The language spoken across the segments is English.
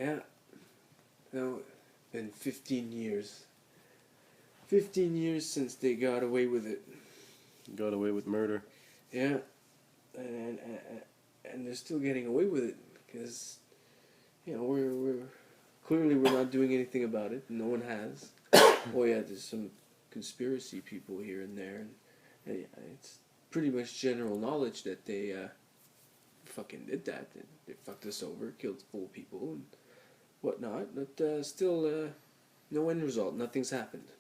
Yeah. No, been 15 years. 15 years since they got away with it. Got away with murder. Yeah. And they're still getting away with it because, we're clearly we're not doing anything about it. No one has. Oh yeah, there's some conspiracy people here and there, and yeah, it's pretty much general knowledge that they fucking did that. They fucked us over, killed 4 people and whatnot, but still no end result. Nothing's happened.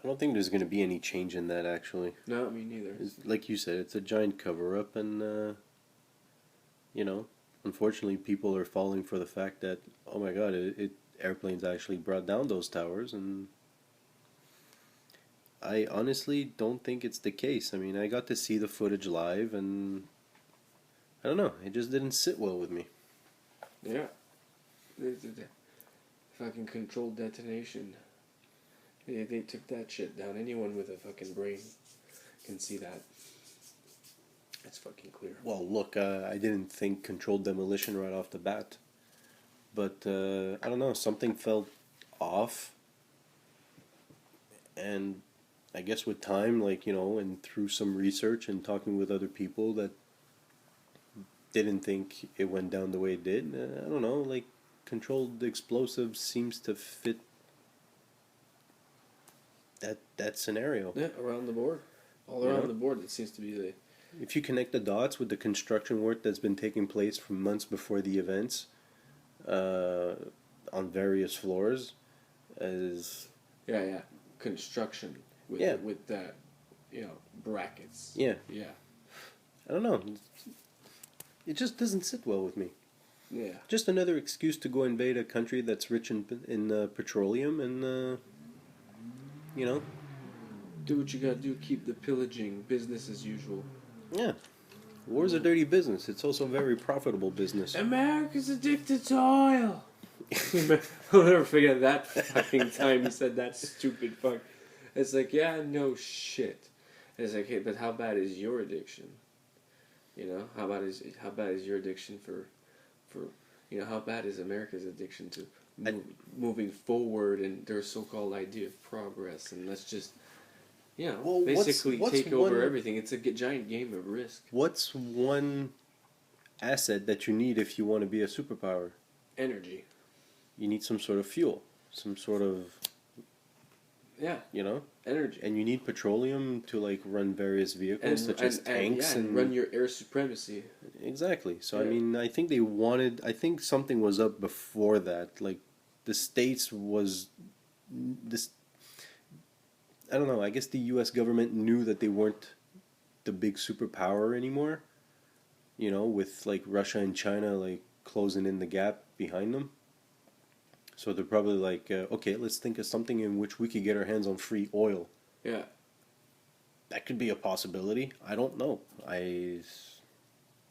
I don't think there's going to be any change in that, actually. No, me neither. Like you said, it's a giant cover-up, and, unfortunately people are falling for the fact that, oh my god, airplanes actually brought down those towers, and I honestly don't think it's the case. I mean, I got to see the footage live, and I don't know, it just didn't sit well with me. Yeah. The fucking controlled detonation. They took that shit down. Anyone with a fucking brain can see that. It's fucking clear. Well, look, I didn't think controlled demolition right off the bat. But, I don't know, something felt off. And I guess with time, and through some research and talking with other people that didn't think it went down the way it did, I don't know, controlled explosives seems to fit that scenario. Yeah, around the board. All around the board, it seems to be the... If you connect the dots with the construction work that's been taking place from months before the events, on various floors, as... Yeah. Construction with that, brackets. Yeah. Yeah. I don't know. It just doesn't sit well with me. Yeah. Just another excuse to go invade a country that's rich in petroleum and, Do what you gotta do, keep the pillaging, business as usual. Yeah. War's a dirty business. It's also a very profitable business. America's addicted to oil. I'll never forget that fucking time you said that stupid fuck. It's like, yeah, no shit. It's like, hey, but how bad is your addiction? How bad is your addiction for how bad is America's addiction to moving forward and their so-called idea of progress, and let's just basically take over everything. It's a giant game of Risk. What's one asset that you need if you want to be a superpower? Energy. You need some sort of fuel, some sort of... Yeah. Energy. And you need petroleum to run various vehicles, such as tanks and run your air supremacy. Exactly. So I mean, I think something was up before that. The States was this. I don't know. I guess the U.S. government knew that they weren't the big superpower anymore. With Russia and China closing in the gap behind them. So they're probably okay, let's think of something in which we could get our hands on free oil. Yeah. That could be a possibility. I don't know.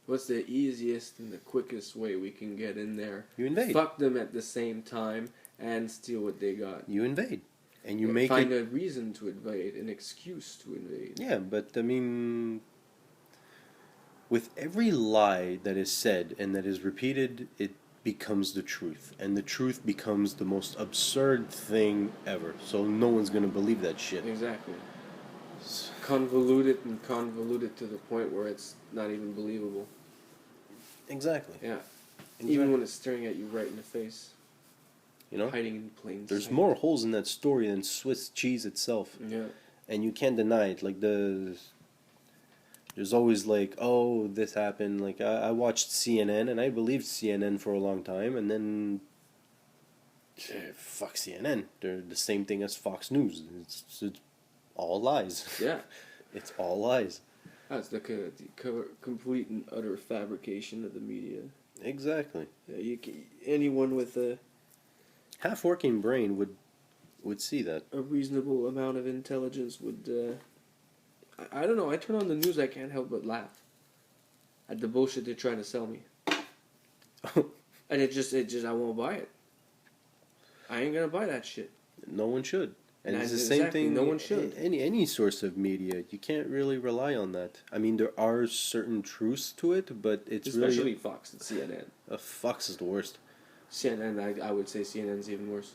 What's the easiest and the quickest way we can get in there? You invade. Fuck them at the same time and steal what they got. You invade. And you find a reason to invade, an excuse to invade. Yeah, but I mean, with every lie that is said and that is repeated, it becomes the truth, and the truth becomes the most absurd thing ever. So no one's gonna believe that shit. Exactly. Convoluted to the point where it's not even believable. Exactly. Yeah. Even when it's staring at you right in the face. Hiding in plain sight. There's more holes in that story than Swiss cheese itself. Yeah. And you can't deny it. There's always oh, this happened. I watched CNN, and I believed CNN for a long time, and then fuck CNN. They're the same thing as Fox News. It's all lies. Yeah. It's all lies. That's the complete and utter fabrication of the media. Exactly. Yeah, anyone with a half-working brain would see that. A reasonable amount of intelligence would... I don't know. I turn on the news, I can't help but laugh at the bullshit they're trying to sell me. And it just I won't buy it. I ain't gonna buy that shit. No one should. And it's the Exactly, same thing. no one should. Any source of media, you can't really rely on that. I mean, there are certain truths to it, but it's Especially really Fox and CNN. Fox is the worst. CNN, I would say CNN's even worse.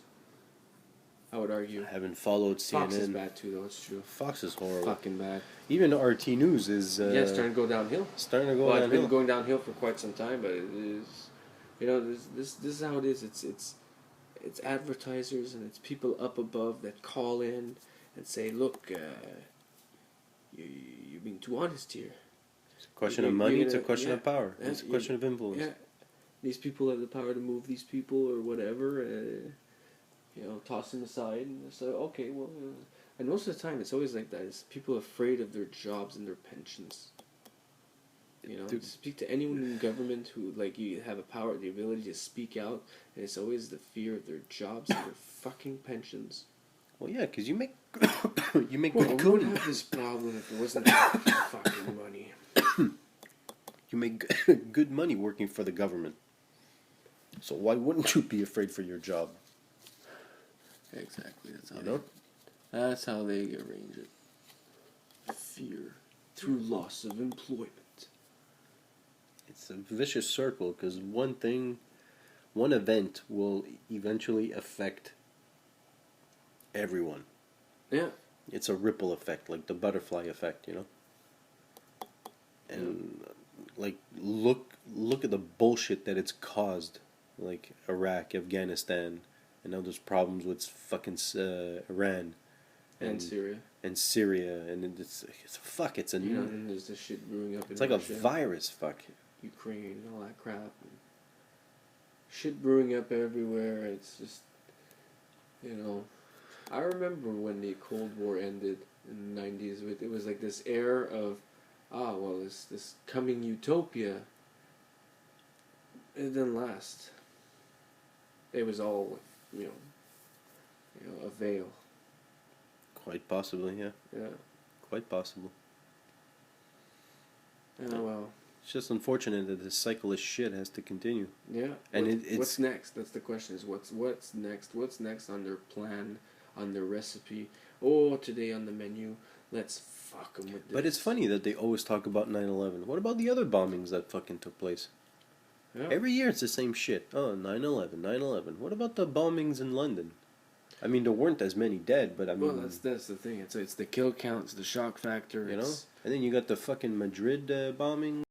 I would argue. I haven't followed CNN. Fox is bad too, though. It's true. Fox is horrible. Fucking bad. Even RT News is Yeah, it's starting to go downhill. Starting to go Well, downhill. it's been going downhill for quite some time, but it is. You know, this is how it is. It's advertisers and it's people up above that call in and say, look, you're being too honest here. It's a question of money. It's a question of power. It's a question of influence. Yeah, these people have the power to move these people or whatever. You know, toss them aside and say, okay, well. And most of the time, it's always like that. It's people afraid of their jobs and their pensions. You know, speak to anyone in government who, like, you have the ability to speak out, and it's always the fear of their jobs and their fucking pensions. Well, yeah, because you make Well, we wouldn't have this problem if it wasn't fucking money. You make good money working for the government. So why wouldn't you be afraid for your job? Exactly. That's how they arrange it. Fear through loss of employment. It's a vicious circle because one event will eventually affect everyone. Yeah. It's a ripple effect, like the butterfly effect, you know? And like look at the bullshit that it's caused, like Iraq, Afghanistan, and now there's problems with fucking Iran And Syria. And Syria, and it's a you know, and there's this shit brewing up in it's like Russia, a virus, Ukraine, and all that crap. And shit brewing up everywhere. It's just, you know, I remember when the Cold War ended in the 90s. It was like this air of, this coming utopia. It didn't last. It was all, you know, a veil. Quite possibly, yeah. Yeah. Quite possible. Oh, well. It's just unfortunate that this cycle of shit has to continue. Yeah. And what's next? That's the question. Is what's next? What's next on their plan, on their recipe? Oh, today on the menu, let's fuck them with this. But it's funny that they always talk about 9/11. What about the other bombings that fucking took place? Yeah. Every year it's the same shit. Oh, 9/11, 9/11. What about the bombings in London? I mean, there weren't as many dead, but I mean... Well, that's the thing. It's the kill count, it's the shock factor. You know? And then you got the fucking Madrid bombing.